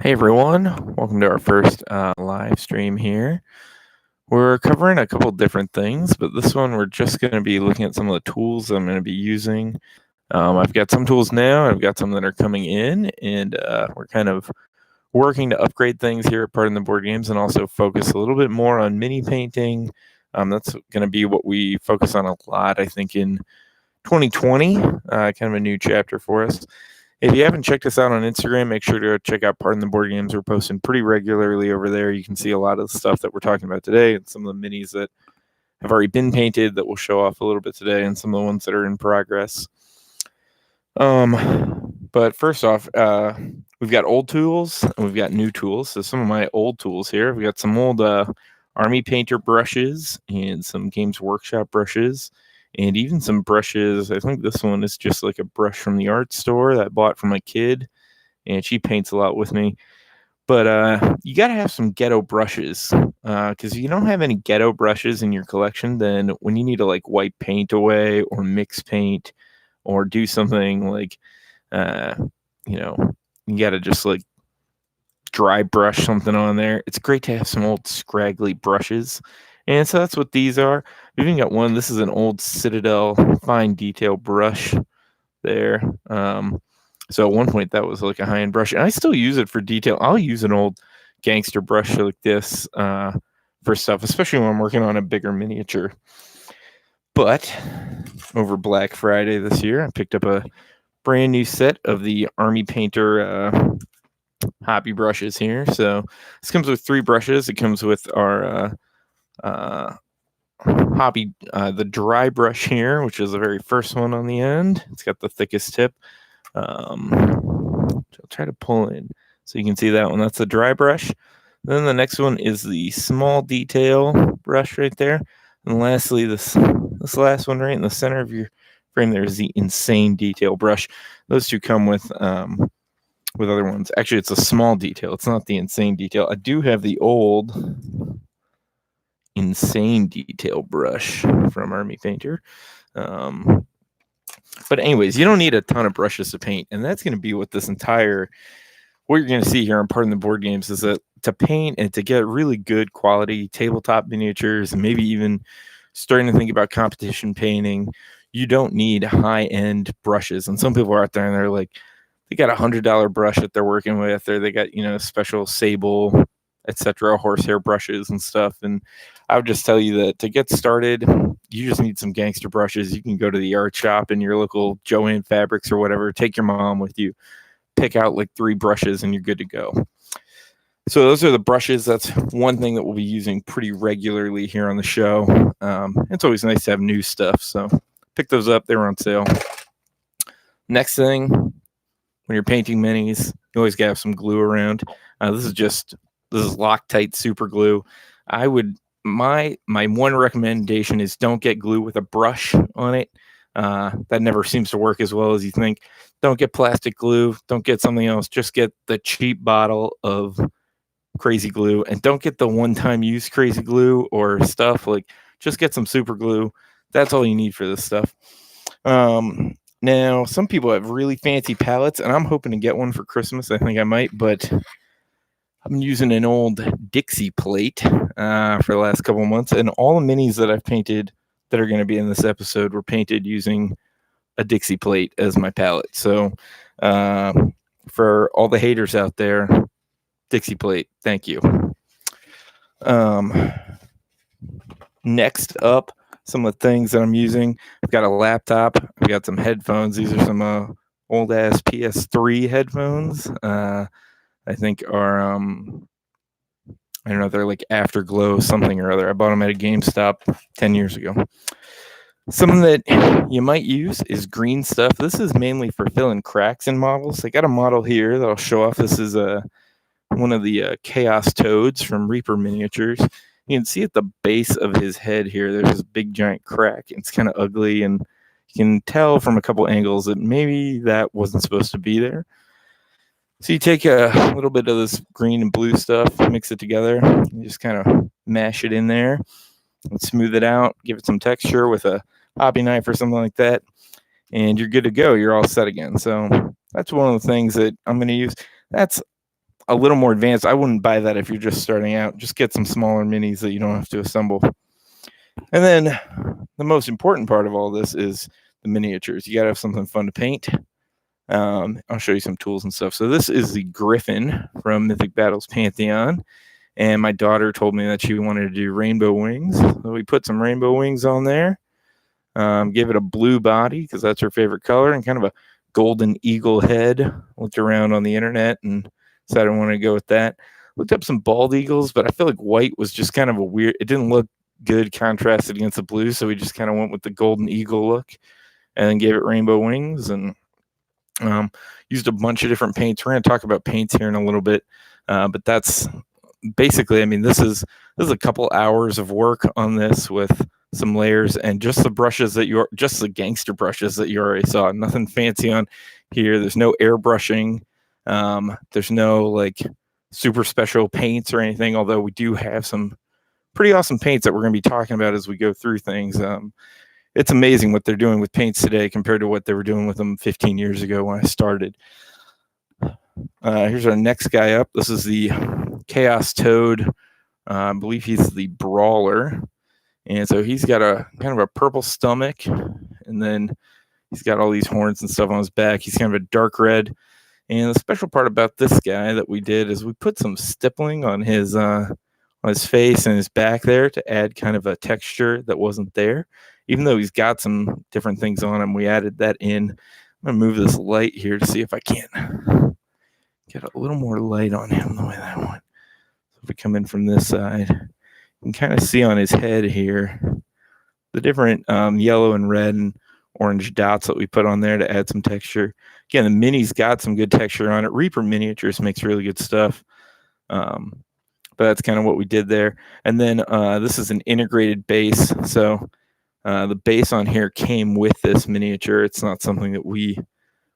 Hey everyone, welcome to our first live stream here. We're covering a couple different things, but this one we're just going to be looking at some of the tools I'm going to be using. I've got some tools now, I've got some that are coming in, and we're kind of working to upgrade things here at Part in the Board Games and also focus a little bit more on mini painting. That's going to be what we focus on a lot, I think, in 2020, kind of a new chapter for us. If you haven't checked us out on Instagram, make sure to check out Part in the Board Games. We're posting pretty regularly over there. You can see a lot of the stuff that we're talking about today and some of the minis that have already been painted that we'll show off a little bit today and some of the ones that are in progress. But first off, we've got old tools and we've got new tools. So some of my old tools here, we've got some old Army Painter brushes and some Games Workshop brushes. And even some brushes. I think this one is just like a brush from the art store that I bought for my kid, and she paints a lot with me. But you got to have some ghetto brushes, because if you don't have any ghetto brushes in your collection, then when you need to like wipe paint away or mix paint or do something like, you got to just like dry brush something on there. It's great to have some old scraggly brushes. And so that's what these are. We've even got one. This is an old Citadel fine detail brush there. So at one point that was like a high-end brush. And I still use it for detail. I'll use an old gangster brush like this for stuff, especially when I'm working on a bigger miniature. But over Black Friday this year, I picked up a brand new set of the Army Painter hobby brushes here. So this comes with 3 brushes. It comes with our hobby, the dry brush here, which is the very first one on the end. It's got the thickest tip. I'll try to pull in so you can see that one. That's the dry brush. Then the next one is the small detail brush right there. And lastly, this last one right in the center of your frame there is the insane detail brush. Those two come with other ones. Actually, it's a small detail. It's not the insane detail. I do have the old insane detail brush from Army Painter. But anyways, you don't need a ton of brushes to paint, and that's going to be what you're going to see here on Part in the Board Games is that to paint and to get really good quality tabletop miniatures and maybe even starting to think about competition painting, you don't need high-end brushes. And some people are out there and they're like, they got $100 brush that they're working with, or they got, special sable, etc., horsehair brushes and stuff. And I would just tell you that to get started, you just need some gangster brushes. You can go to the art shop in your local Joann Fabrics or whatever, take your mom with you, pick out like 3 brushes, and you're good to go. So those are the brushes. That's one thing that we'll be using pretty regularly here on the show. It's always nice to have new stuff, so pick those up. They were on sale. Next thing, when you're painting minis, you always got to have some glue around. This is Loctite super glue. My one recommendation is don't get glue with a brush on it. That never seems to work as well as you think. Don't get plastic glue. Don't get something else. Just get the cheap bottle of crazy glue, and don't get the one-time use crazy glue or stuff. Like, just get some super glue. That's all you need for this stuff. Now, some people have really fancy palettes, and I'm hoping to get one for Christmas. I think I might, but I'm using an old Dixie plate for the last couple months, and all the minis that I've painted that are going to be in this episode were painted using a Dixie plate as my palette. So for all the haters out there, Dixie plate, thank you. Next up, some of the things that I'm using. I've got a laptop. I've got some headphones. These are some old-ass PS3 headphones. I think are, I don't know, they're like Afterglow something or other. I bought them at a GameStop 10 years ago. Something that you might use is green stuff. This is mainly for filling cracks in models. I got a model here that I'll show off. This is one of the Chaos Toads from Reaper Miniatures. You can see at the base of his head here, there's this big giant crack. It's kind of ugly, and you can tell from a couple angles that maybe that wasn't supposed to be there. So you take a little bit of this green and blue stuff, mix it together, and just kind of mash it in there and smooth it out, give it some texture with a hobby knife or something like that, and you're good to go. You're all set again. So that's one of the things that I'm going to use. That's a little more advanced. I wouldn't buy that if you're just starting out. Just get some smaller minis that you don't have to assemble. And then the most important part of all this is the miniatures. You got to have something fun to paint. I'll show you some tools and stuff. So this is the Griffin from Mythic Battles Pantheon. And my daughter told me that she wanted to do rainbow wings. So we put some rainbow wings on there. Gave it a blue body because that's her favorite color, and kind of a golden eagle head. Looked around on the internet and decided I wanted to go with that. Looked up some bald eagles, but I feel like white was just kind of a weird, it didn't look good contrasted against the blue, so we just kind of went with the golden eagle look and then gave it rainbow wings, and used a bunch of different paints. We're going to talk about paints here in a little bit, but that's basically, I mean, this is a couple hours of work on this with some layers and just the brushes that you're, just the gangster brushes that you already saw. Nothing fancy on here. There's no airbrushing. There's no like super special paints or anything, although we do have some pretty awesome paints that we're going to be talking about as we go through things. It's amazing what they're doing with paints today compared to what they were doing with them 15 years ago when I started. Here's our next guy up. This is the Chaos Toad. I believe he's the Brawler. And so he's got a kind of a purple stomach, and then he's got all these horns and stuff on his back. He's kind of a dark red. And the special part about this guy that we did is we put some stippling on his face and his back there to add kind of a texture that wasn't there. Even though he's got some different things on him, we added that in. I'm going to move this light here to see if I can get a little more light on him the way that I want. So if we come in from this side, you can kind of see on his head here the different yellow and red and orange dots that we put on there to add some texture. Again, the mini's got some good texture on it. Reaper Miniatures makes really good stuff. But that's kind of what we did there. And then this is an integrated base. So the base on here came with this miniature. It's not something that we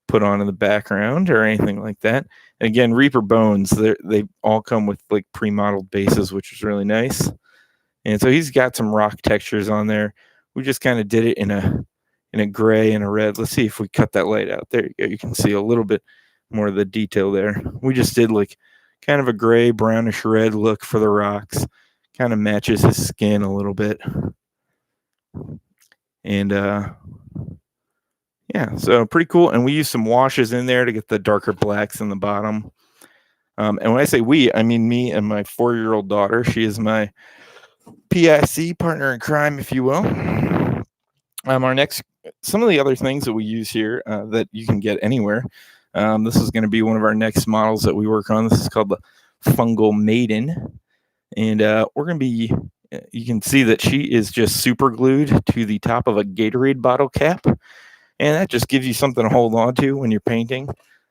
put on in the background or anything like that. And again, Reaper Bones, they all come with like pre-modeled bases, which is really nice. And so he's got some rock textures on there. We just kind of did it in a gray and a red. Let's see if we cut that light out. There you go. You can see a little bit more of the detail there. We just did like kind of a gray, brownish red look for the rocks. Kind of matches his skin a little bit. And yeah, so pretty cool. And we used some washes in there to get the darker blacks in the bottom. And when I say we, I mean me and my 4-year-old daughter. She is my PIC, partner in crime, if you will. Some of the other things that we use here that you can get anywhere. This is going to be one of our next models that we work on. This is called the Fungal Maiden. And we're going to be, you can see that she is just super glued to the top of a Gatorade bottle cap. And that just gives you something to hold on to when you're painting.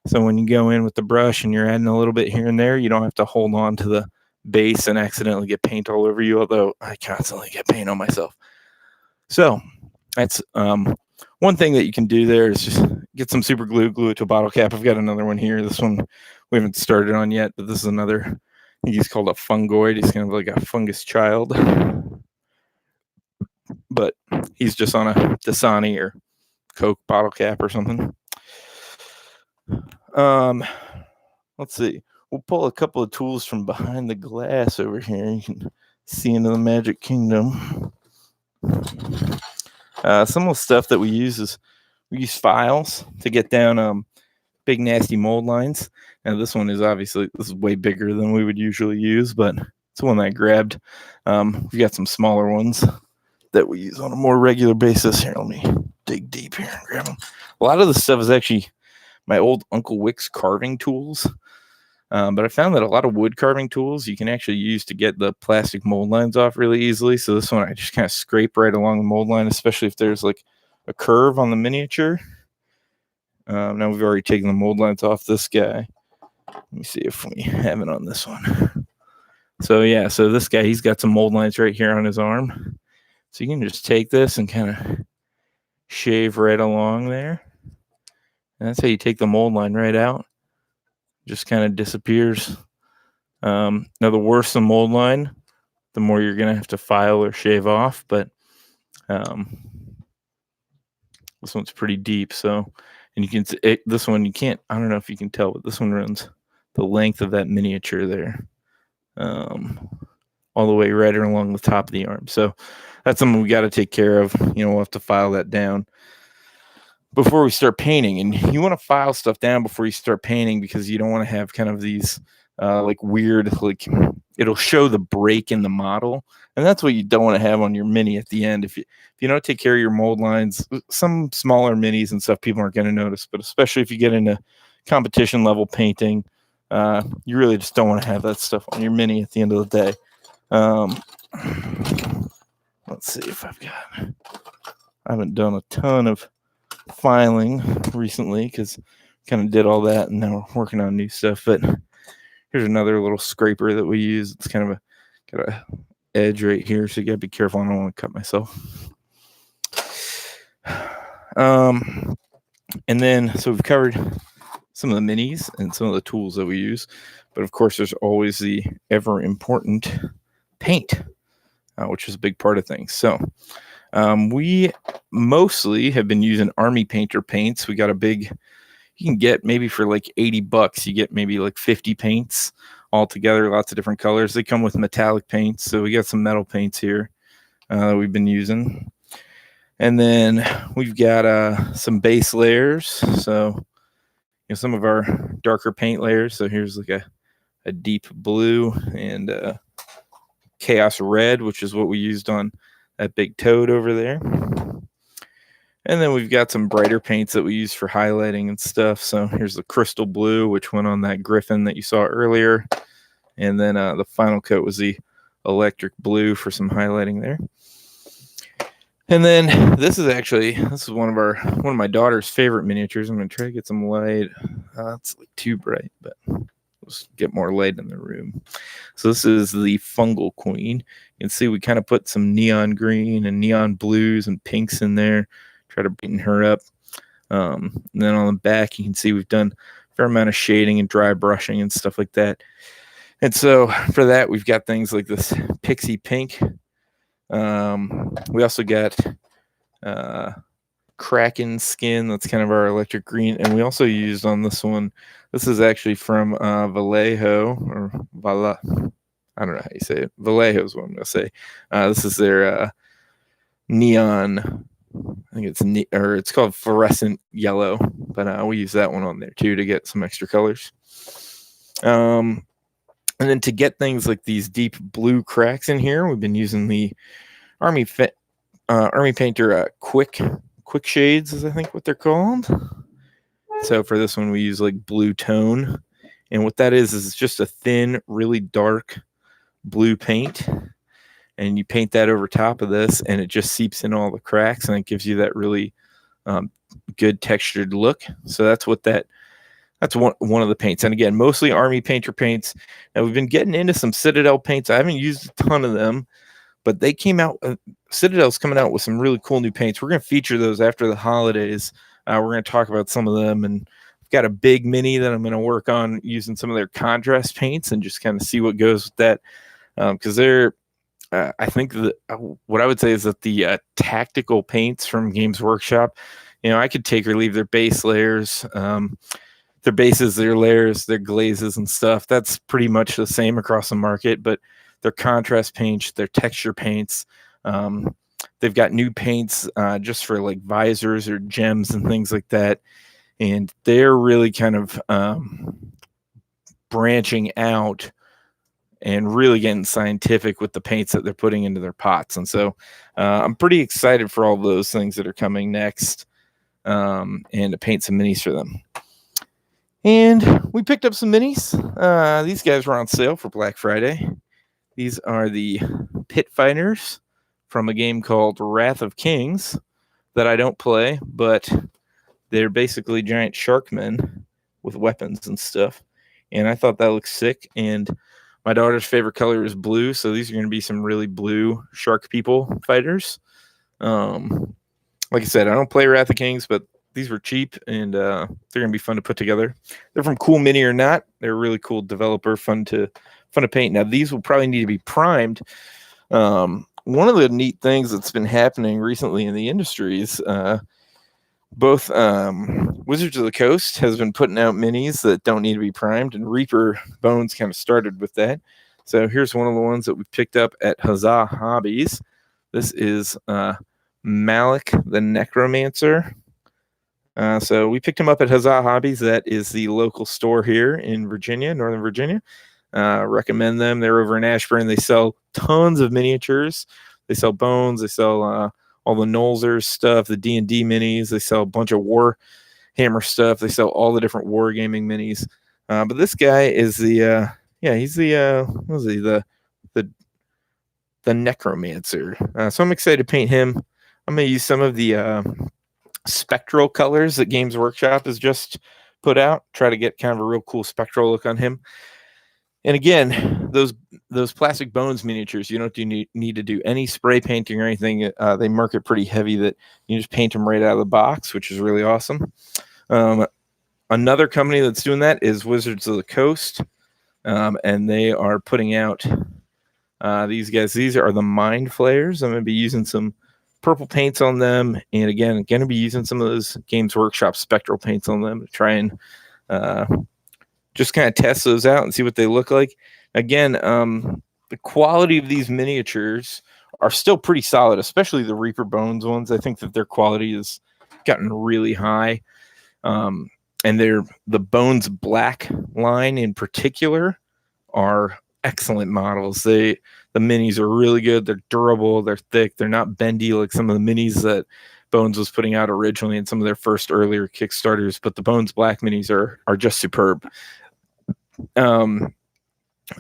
So when you go in with the brush and you're adding a little bit here and there, you don't have to hold on to the base and accidentally get paint all over you, although I constantly get paint on myself. So that's one thing that you can do there is just get some super glue, glue it to a bottle cap. I've got another one here. This one we haven't started on yet, but this is another, I think he's called a fungoid. He's kind of like a fungus child. But he's just on a Dasani or Coke bottle cap or something. Let's see. We'll pull a couple of tools from behind the glass over here. You can see into the Magic Kingdom. Some of the stuff that we use is we use files to get down big nasty mold lines. Now this one is obviously, this is way bigger than we would usually use, but it's the one that I grabbed. We've got some smaller ones that we use on a more regular basis. Here, let me dig deep here and grab them. A lot of the stuff is actually my old Uncle Wick's carving tools. But I found that a lot of wood carving tools you can actually use to get the plastic mold lines off really easily. So this one I just kind of scrape right along the mold line, especially if there's like a curve on the miniature. Now we've already taken the mold lines off this guy. Let me see if we have it on this one. So yeah, so this guy, he's got some mold lines right here on his arm. So you can just take this and kind of shave right along there. And that's how you take the mold line right out. Just kind of disappears. Now, the worse the mold line, the more you're going to have to file or shave off. But this one's pretty deep. So, and you can, this one, you can't, I don't know if you can tell, but this one runs length of that miniature there, all the way right along the top of the arm. So that's something we got to take care of. We'll have to file that down before we start painting. And you want to file stuff down before you start painting, because you don't want to have kind of these like weird, like it'll show the break in the model, and that's what you don't want to have on your mini at the end. If you don't take care of your mold lines, some smaller minis and stuff people aren't going to notice, but especially if you get into competition level painting, you really just don't want to have that stuff on your mini at the end of the day. Let's see if I haven't done a ton of filing recently because kind of did all that, and now we're working on new stuff. But here's another little scraper that we use. It's kind of got a edge right here, so you gotta be careful. I don't want to cut myself. And then so we've covered some of the minis and some of the tools that we use, but of course there's always the ever important paint, which is a big part of things. So we mostly have been using Army Painter paints. We got a big, you can get maybe for like $80, you get maybe like 50 paints all together, lots of different colors. They come with metallic paints, so we got some metal paints here that we've been using. And then we've got some base layers, so some of our darker paint layers. So here's like a deep blue and chaos red, which is what we used on that big toad over there. And then we've got some brighter paints that we use for highlighting and stuff. So here's the crystal blue, which went on that Griffin that you saw earlier. And then the final coat was the electric blue for some highlighting there. And then this is one of my daughter's favorite miniatures. I'm going to try to get some light. It's like too bright, but let's get more light in the room. So this is the Fungal Queen. You can see we kind of put some neon green and neon blues and pinks in there. Try to brighten her up. And then on the back, you can see we've done a fair amount of shading and dry brushing and stuff like that. And so for that, we've got things like this pixie pink. We also got Kraken skin. That's kind of our electric green. And we also used on this one, this is actually from Vallejo, or Vala. I don't know how you say it. Vallejo is what I'm going to say. This is their neon, I think it's called fluorescent yellow, but we use that one on there too to get some extra colors. And then to get things like these deep blue cracks in here, we've been using the Army Painter quick shades, is I think what they're called. So for this one, we use like blue tone, and what that is just a thin, really dark blue paint, and you paint that over top of this, and it just seeps in all the cracks, and it gives you that really good textured look. So that's one of the paints. And again, mostly Army Painter paints. Now we've been getting into some Citadel paints. I haven't used a ton of them, but they came out. Citadel's coming out with some really cool new paints. We're going to feature those after the holidays. We're going to talk about some of them, and I've got a big mini that I'm going to work on using some of their contrast paints and just kind of see what goes with that. Because they're, I think what I would say is that the tactical paints from Games Workshop, I could take or leave their base layers. Their bases, their layers, their glazes and stuff, that's pretty much the same across the market, but their contrast paints, their texture paints, they've got new paints just for like visors or gems and things like that, and they're really kind of branching out and really getting scientific with the paints that they're putting into their pots. And so I'm pretty excited for all those things that are coming next, and to paint some minis for them. And we picked up some minis. These guys were on sale for Black Friday. These are the Pit Fighters from a game called Wrath of Kings that I don't play, but they're basically giant sharkmen with weapons and stuff. And I thought that looked sick. And my daughter's favorite color is blue, so these are going to be some really blue shark people fighters. Like I said, I don't play Wrath of Kings, but these were cheap, and they're going to be fun to put together. They're from Cool Mini or Not. They're a really cool developer, fun to paint. Now, these will probably need to be primed. One of the neat things that's been happening recently in the industry is both Wizards of the Coast has been putting out minis that don't need to be primed, and Reaper Bones kind of started with that. So here's one of the ones that we picked up at Huzzah Hobbies. This is Malik the Necromancer. So we picked him up at Huzzah Hobbies. That is the local store here in Virginia, Northern Virginia. Recommend them. They're over in Ashburn. They sell tons of miniatures. They sell bones. They sell all the Nolzers stuff, the D&D minis. They sell a bunch of Warhammer stuff. They sell all the different wargaming minis. But this guy is he's the Necromancer. So I'm excited to paint him. I'm going to use some of the spectral colors that Games Workshop has just put out. Try to get kind of a real cool spectral look on him. And again, those plastic bones miniatures, you don't need to do any spray painting or anything. They market pretty heavy that you just paint them right out of the box, which is really awesome. Another company that's doing that is Wizards of the Coast, and they are putting out these guys. These are the Mind Flayers. I'm going to be using some purple paints on them, and again, going to be using some of those Games Workshop spectral paints on them to try and just kind of test those out and see what they look like. Again, the quality of these miniatures are still pretty solid, especially the Reaper Bones ones. I think that their quality has gotten really high. And the Bones Black line in particular are excellent models. The minis are really good. They're durable. They're thick. They're not bendy like some of the minis that Bones was putting out originally in some of their first earlier Kickstarters. But the Bones Black minis are just superb.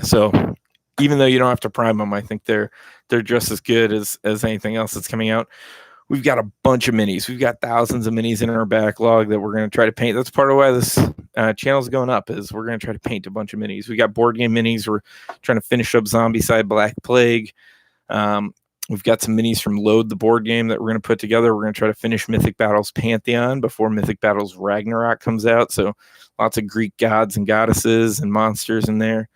So even though you don't have to prime them, I think they're just as good as anything else that's coming out. We've got a bunch of minis. We've got thousands of minis in our backlog that we're going to try to paint. That's part of why this channel is going up, is we're going to try to paint a bunch of minis. We got board game minis. We're trying to finish up Zombicide Black Plague. We've got some minis from Load the board game that we're going to put together. We're going to try to finish Mythic Battles Pantheon before Mythic Battles Ragnarok comes out. So lots of Greek gods and goddesses and monsters in there.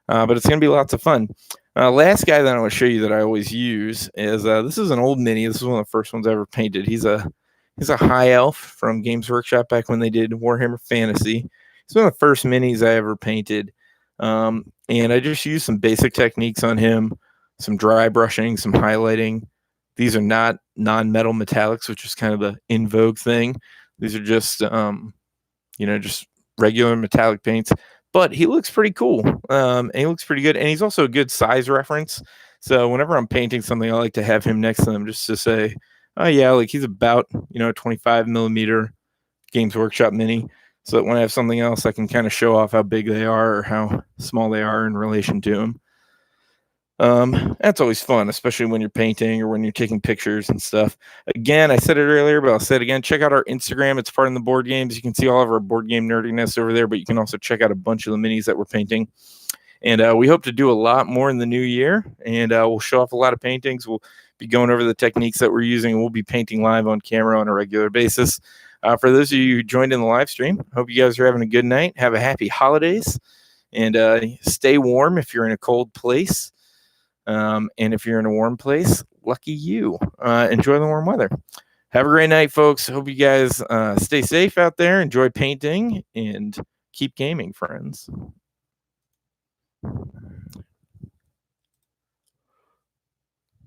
But it's going to be lots of fun. Last guy that I want to show you that I always use is this is an old mini. This is one of the first ones I ever painted. He's a high elf from Games Workshop back when they did Warhammer Fantasy. He's one of the first minis I ever painted. And I just used some basic techniques on him, some dry brushing, some highlighting. These are not non-metal metallics, which is kind of the in vogue thing. These are just, just regular metallic paints. But he looks pretty cool, and he looks pretty good. And he's also a good size reference. So whenever I'm painting something, I like to have him next to them just to say, oh, yeah, like he's about, 25 millimeter Games Workshop mini. So that when I have something else, I can kind of show off how big they are or how small they are in relation to them. That's always fun, especially when you're painting or when you're taking pictures and stuff. Again, I said it earlier, but I'll say it again. Check out our Instagram. It's part of the board games. You can see all of our board game nerdiness over there, but you can also check out a bunch of the minis that we're painting. And we hope to do a lot more in the new year, and we'll show off a lot of paintings. We'll be going over the techniques that we're using, and we'll be painting live on camera on a regular basis. For those of you who joined in the live stream, hope you guys are having a good night. Have a happy holidays, and stay warm if you're in a cold place. And if you're in a warm place, lucky you. Enjoy the warm weather. Have a great night, folks. Hope you guys stay safe out there. Enjoy painting and keep gaming, friends.